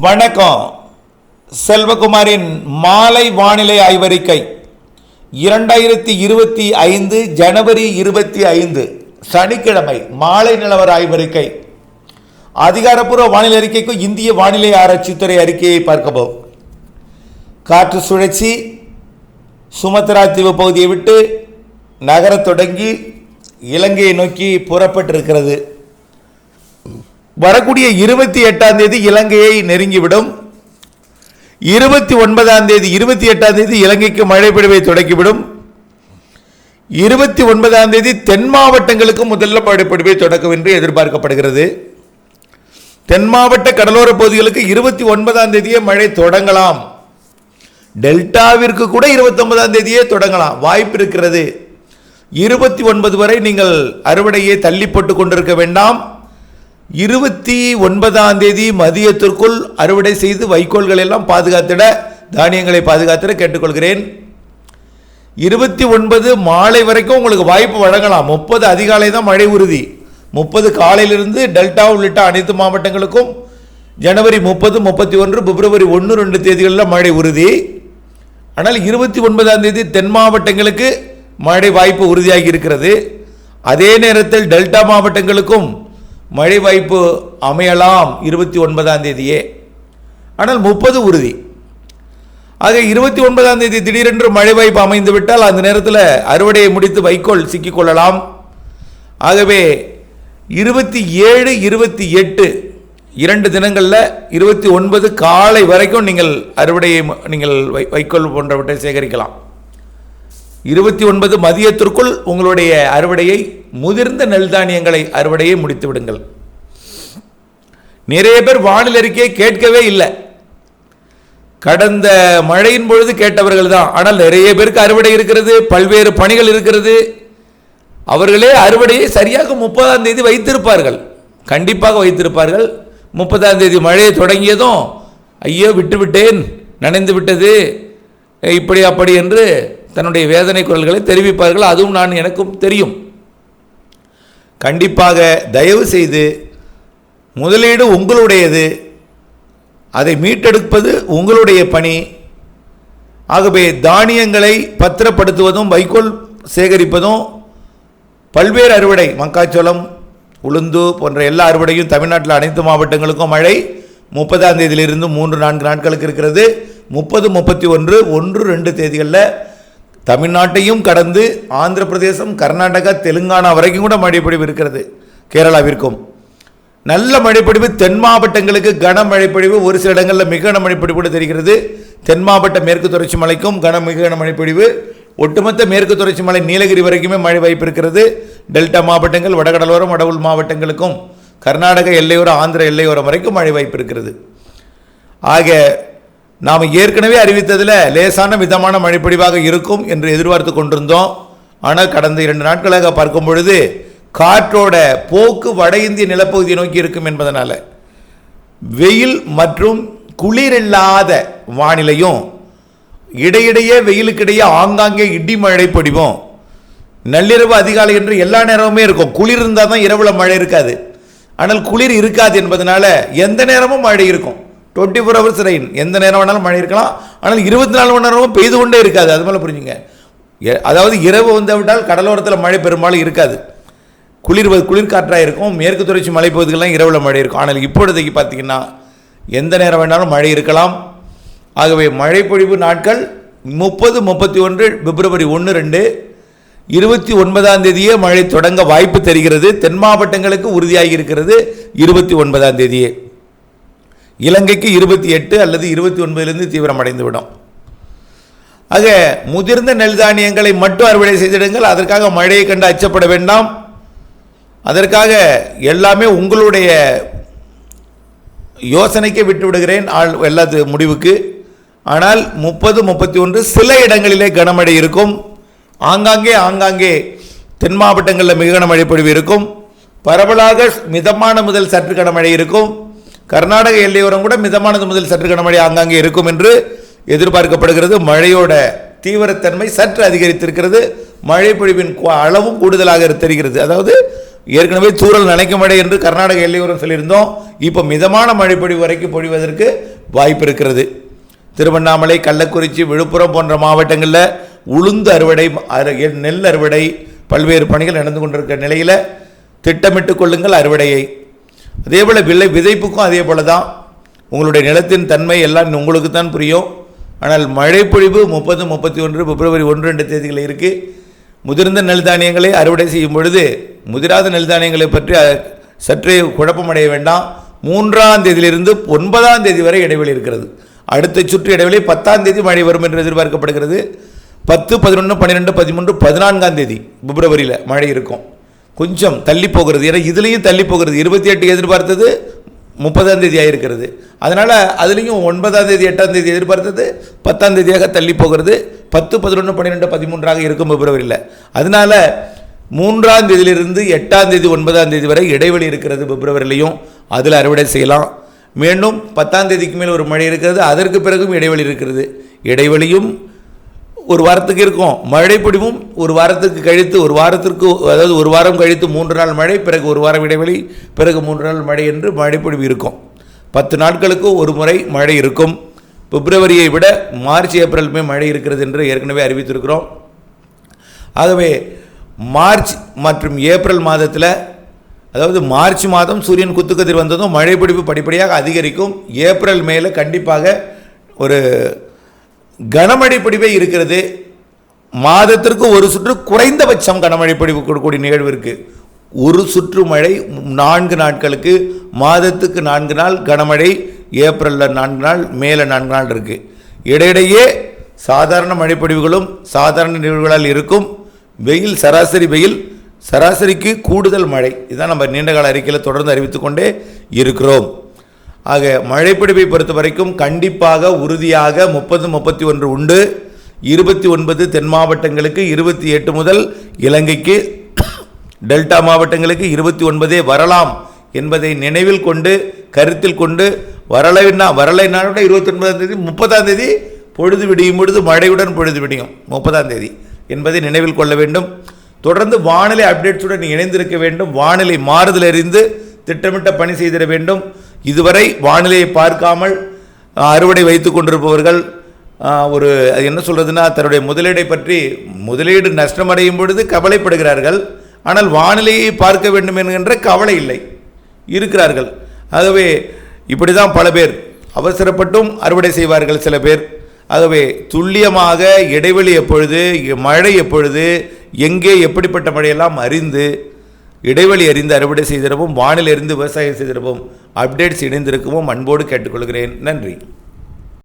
வணக்கம். செல்வகுமாரின் மாலை வானிலை ஆய்வறிக்கை 2025 ஜனவரி 25 சனிக்கிழமை மாலை நிலவர ஆய்வறிக்கை. அதிகாரப்பூர்வ வானிலை அறிக்கைக்கு இந்திய வானிலை ஆராய்ச்சித்துறை அறிக்கையை பார்க்கவும். காற்று சுழற்சி சுமத்ரா தீவு பகுதியை விட்டு நகரத் தொடங்கி இலங்கையை நோக்கி புறப்பட்டிருக்கிறது. வரக்கூடிய 28ஆம் தேதி இலங்கையை நெருங்கிவிடும். 29ஆம் தேதி 28ஆம் தேதி இலங்கைக்கு மழை பொழிவை தொடங்கிவிடும். 29ஆம் தேதி தென் மாவட்டங்களுக்கு முதல்ல மழை பொழிவை தொடக்கும் என்று எதிர்பார்க்கப்படுகிறது. தென் மாவட்ட கடலோர பகுதிகளுக்கு 29ஆம் தேதியே மழை தொடங்கலாம். டெல்டாவிற்கு கூட 29ஆம் தேதியே தொடங்கலாம், வாய்ப்பு இருக்கிறது. 29 வரை நீங்கள் அறுவடையை தள்ளி போட்டுக் கொண்டிருக்க வேண்டாம். 29ஆம் தேதி மதியத்திற்குள் அறுவடை செய்து வைக்கோல்கள் எல்லாம் பாதுகாத்திட, தானியங்களை பாதுகாத்திட கேட்டுக்கொள்கிறேன். 29 மாலை வரைக்கும் உங்களுக்கு வாய்ப்பு வழங்கலாம். 30 அதிகாலை தான் மழை உறுதி. 30 காலையிலிருந்து டெல்டா உள்ளிட்ட அனைத்து மாவட்டங்களுக்கும் ஜனவரி 30, 31, பிப்ரவரி 1, 2 தேதிகளில் மழை உறுதி. ஆனால் 29ஆம் தேதி தென் மாவட்டங்களுக்கு மழை வாய்ப்பு உறுதியாகி இருக்கிறது. அதே நேரத்தில் டெல்டா மாவட்டங்களுக்கும் மழை வாய்ப்பு அமையலாம் 29ஆம் தேதியே. ஆனால் 30 உறுதி. ஆக 29ஆம் தேதி திடீரென்று மழை வாய்ப்பு அமைந்துவிட்டால் அந்த நேரத்தில் அறுவடையை முடித்து வைக்கோல் சிக்கிக்கொள்ளலாம். ஆகவே 27, 28 2 தினங்களில் 29 காலை வரைக்கும் நீங்கள் அறுவடையை நீங்கள் வைக்கோல் போன்றவற்றை சேகரிக்கலாம். 29 மதியத்திற்குள் உங்களுடைய அறுவடையை, முதிர்ந்த நெல் தானியங்களை அறுவடையை முடித்து விடுங்கள். நிறைய பேர் வானிலை அறிக்கையை கேட்கவே இல்லை. கடந்த மழையின் பொழுது கேட்டவர்கள் தான். ஆனால் நிறைய பேருக்கு அறுவடை இருக்கிறது, பல்வேறு பணிகள் இருக்கிறது. அவர்களே அறுவடையை சரியாக 30ஆம் தேதி வைத்திருப்பார்கள், கண்டிப்பாக வைத்திருப்பார்கள். 30ஆம் தேதி மழையை தொடங்கியதும் ஐயோ விட்டுவிட்டேன், நனைந்து விட்டது, இப்படி அப்படி என்று தன்னுடைய வேதனை குரல்களை தெரிவிப்பார்கள். அதுவும் எனக்கும் தெரியும். கண்டிப்பாக தயவு செய்து முதலீடு உங்களுடையது, அதை மீட்டெடுப்பது உங்களுடைய பணி. ஆகவே தானியங்களை பத்திரப்படுத்துவதும் வைக்கோல் சேகரிப்பதும், பல்வேறு அறுவடை, மக்காச்சோளம், உளுந்து போன்ற எல்லா அறுவடையும் தமிழ்நாட்டில் அனைத்து மாவட்டங்களுக்கும் மழை 30ஆம் தேதியிலிருந்து 3-4 நாட்களுக்கு இருக்கிறது. 30, 31, 1, 2 தேதிகளில் தமிழ்நாட்டையும் கடந்து ஆந்திர பிரதேசம், கர்நாடகா, தெலுங்கானா வரைக்கும் கூட மழைப்பொழிவு இருக்கிறது. கேரளாவிற்கும் நல்ல மழைப்பொழிவு. தென் மாவட்டங்களுக்கு கனமழைப்பொழிவு, ஒரு சில இடங்களில் மிக கனமழைப்பொழிவு கூட தெரிகிறது. தென் மாவட்ட மேற்கு தொடர்ச்சி மலைக்கும் மிக கனமழைப்பொழிவு. ஒட்டுமொத்த மேற்கு தொடர்ச்சி மலை நீலகிரி வரைக்குமே மழை வாய்ப்பு இருக்கிறது. டெல்டா மாவட்டங்கள், வடகடலோரம், வடவுள் மாவட்டங்களுக்கும், கர்நாடக எல்லையோரம், ஆந்திர எல்லையோரம் வரைக்கும் மழை வாய்ப்பு இருக்கிறது. ஆக நாம் ஏற்கனவே அறிவித்ததில் லேசான மிதமான மழைப்பொழிவாக இருக்கும் என்று எதிர்பார்த்து கொண்டிருந்தோம். ஆனால் கடந்த 2 நாட்களாக பார்க்கும் பொழுது காற்றோட போக்கு வட இந்திய நிலப்பகுதியை நோக்கி இருக்கும் என்பதனால வெயில் மற்றும் குளிரில்லாத வானிலையும், இடையிடையே வெயிலுக்கிடையே ஆங்காங்கே இடி மழை பொழிவும், நள்ளிரவு அதிகாலை என்று எல்லா நேரமுமே இருக்கும். குளிர் இருந்தால் தான் இரவில் மழை இருக்காது. ஆனால் குளிர் இருக்காது என்பதனால எந்த நேரமும் மழை இருக்கும். 24 hours ரெயின், எந்த நேரம் வேணாலும் மழை இருக்கலாம். ஆனால் 24 மணி நேரமும் பெய்து கொண்டே இருக்காது. அது மேலே புரிஞ்சுங்க. அதாவது இரவு வந்துவிட்டால் கடலோரத்தில் மழை பெரும்பாலும் இருக்காது. குளிர் காற்றாக இருக்கும். மேற்கு தொடர்ச்சி மலைப்பகுதிகளெலாம் இரவில் மழை இருக்கும். ஆனால் இப்பொழுதைக்கு பார்த்தீங்கன்னா எந்த நேரம் வேணாலும் மழை இருக்கலாம். ஆகவே மழை பொழிவு நாட்கள் 30, 31, பிப்ரவரி 1, 2, 29ஆம் தேதியே மழை தொடங்க வாய்ப்பு தெரிகிறது. தென் மாவட்டங்களுக்கு உறுதியாகி இருக்கிறது 29ஆம் தேதியே. இலங்கைக்கு 28 அல்லது 29லிருந்து தீவிரமடைந்துவிடும். ஆக முதிர்ந்த நெல் தானியங்களை மட்டும் அறுவடை செய்திடுங்கள். அதற்காக மழையை கண்டு அச்சப்பட வேண்டாம். அதற்காக எல்லாமே உங்களுடைய யோசனைக்கே விட்டு விடுகிறேன், எல்லாத்து முடிவுக்கு. ஆனால் 30, 31 சில இடங்களிலே கனமழை இருக்கும். ஆங்காங்கே தென் மாவட்டங்களில் மிக கனமழை பொழிவு இருக்கும். பரவலாக மிதமான முதல் சற்று கனமழை இருக்கும். கர்நாடக எல்லையோரம் கூட மிதமானது முதல் சற்று கனமழை ஆங்காங்கே இருக்கும் என்று எதிர்பார்க்கப்படுகிறது. மழையோட தீவிரத்தன்மை சற்று அதிகரித்திருக்கிறது. மழை பொழிவின் அளவும் கூடுதலாக தெரிகிறது. அதாவது ஏற்கனவே தூறல் நனைக்க மழை என்று கர்நாடக எல்லையோரம் சொல்லியிருந்தோம். இப்போ மிதமான மழை பொழிவு வரைக்கும் பொழிவதற்கு வாய்ப்பு இருக்கிறது. திருவண்ணாமலை, கள்ளக்குறிச்சி, விழுப்புரம் போன்ற மாவட்டங்களில் உளுந்து அறுவடை, நெல் அறுவடை, பல்வேறு பணிகள் நடந்து கொண்டிருக்கிற நிலையில் திட்டமிட்டு கொள்ளுங்கள் அறுவடையை. அதேபோல் விதைப்புக்கும் அதே போல தான். உங்களுடைய நிலத்தின் தன்மை எல்லாம் உங்களுக்கு தான் புரியும். ஆனால் மழை பொழிவு 30, 31, பிப்ரவரி 1, 2 தேதிகளில் இருக்குது. முதிர்ந்த நெல் தானியங்களை அறுவடை செய்யும் பொழுது முதிராத நெல் தானியங்களை பற்றி சற்றே குழப்பமடைய வேண்டாம். 3ஆம் தேதியிலிருந்து 9ஆம் தேதி வரை இடைவெளி இருக்கிறது. அடுத்த சுற்று இடைவெளி 10ஆம் தேதி மழை வரும் என்று எதிர்பார்க்கப்படுகிறது. 10, 11, 12, 13, 14ஆம் தேதி பிப்ரவரியில் மழை இருக்கும். கொஞ்சம் தள்ளி போகிறது. ஏன்னா இதுலேயும் தள்ளி போகிறது. 28 எதிர்பார்த்தது 30ஆம் தேதி ஆகிருக்கிறது. அதனால் அதுலேயும் 9ஆம் தேதி 8ஆம் தேதி எதிர்பார்த்தது 10ஆம் தேதியாக தள்ளி போகிறது. 10, 11, 12, 13ஆக இருக்கும் பிப்ரவரியில். அதனால் 3ஆம் தேதியிலிருந்து 8ஆம் தேதி 9ஆம் தேதி வரை இடைவெளி இருக்கிறது பிப்ரவரிலையும். அதில் அறுவடை செய்யலாம். மீண்டும் 10ஆம் தேதிக்கு மேல் ஒரு மழை இருக்கிறது. அதற்கு பிறகும் இடைவெளி இருக்கிறது. இடைவெளியும் ஒரு வாரத்துக்கு இருக்கும். மழை பொழிவும் ஒரு வாரத்துக்கு கழித்து, ஒரு வாரத்திற்கு, அதாவது ஒரு வாரம் கழித்து 3 நாள் மழை, பிறகு ஒரு வாரம் இடைவெளி, பிறகு 3 நாள் மழை என்று மழை பொழிவு இருக்கும். 10 நாட்களுக்கு ஒரு முறை மழை இருக்கும். பிப்ரவரியை விட மார்ச், ஏப்ரல், மே மழை இருக்கிறது என்று ஏற்கனவே அறிவித்திருக்கிறோம். ஆகவே மார்ச் மற்றும் ஏப்ரல் மாதத்தில், அதாவது மார்ச் மாதம் சூரியன் குத்துக்கதிர் வந்ததும் மழை பொழிவு படிப்படியாக அதிகரிக்கும். ஏப்ரல் மேல கண்டிப்பாக ஒரு கனமழை பொழிவே இருக்கிறது. மாதத்திற்கு ஒரு சுற்று குறைந்தபட்சம் கனமழை பொழிவு கொடுக்கக்கூடிய நிகழ்வு இருக்குது. ஒரு சுற்று மழை 4 நாட்களுக்கு, மாதத்துக்கு 4 நாள் கனமழை, ஏப்ரலில் 4 நாள், மேலே 4 நாள் இருக்குது. இடையிடையே சாதாரண மழைப்பொழிவுகளும் சாதாரண நிகழ்வுகளால் இருக்கும். வெயில், சராசரி வெயில், சராசரிக்கு கூடுதல் மழை, இதுதான் நம்ம நீண்டகால அறிக்கையில் தொடர்ந்து அறிவித்துக் கொண்டே இருக்கிறோம். ஆக மழைப்பொழிவை பொறுத்த வரைக்கும் கண்டிப்பாக உறுதியாக 30, 31 உண்டு. 29 தென் மாவட்டங்களுக்கு, 28 முதல் இலங்கைக்கு, டெல்டா மாவட்டங்களுக்கு 29 வரலாம் என்பதை நினைவில் கொண்டு, கருத்தில் கொண்டு, வரலைனால 29ஆம் தேதி, 30ஆம் தேதி பொழுது விடியும் பொழுது மழையுடன் பொழுது விடியும் 30ஆம் தேதி என்பதை நினைவில் கொள்ள வேண்டும். தொடர்ந்து வானிலை அப்டேட்ஸுடன் இணைந்திருக்க வேண்டும். வானிலை மாறுதல் அறிந்து திட்டமிட்ட பணி செய்திட வேண்டும். இதுவரை வானிலையை பார்க்காமல் அறுவடை வைத்து கொண்டிருப்பவர்கள் ஒரு என்ன சொல்கிறதுனா, தன்னுடைய முதலீடை பற்றி, முதலீடு நஷ்டமடையும் பொழுது கவலைப்படுகிறார்கள். ஆனால் வானிலையை பார்க்க வேண்டும் என்கின்ற கவலை இல்லை இருக்கிறார்கள். ஆகவே இப்படி தான் பல பேர் அவசரப்பட்டும் அறுவடை செய்வார்கள் சில பேர். ஆகவே துல்லியமாக இடைவெளி எப்பொழுது, மழை எப்பொழுது, எங்கே, எப்படிப்பட்ட மழையெல்லாம் அறிந்து, இடைவெளி அறிந்து அறுவடை செய்திடவும், வானிலை அறிந்து விவசாயம் செய்திடவும், அப்டேட்ஸ் இணைந்திருக்கவும் அன்போடு கேட்டுக்கொள்கிறேன். நன்றி.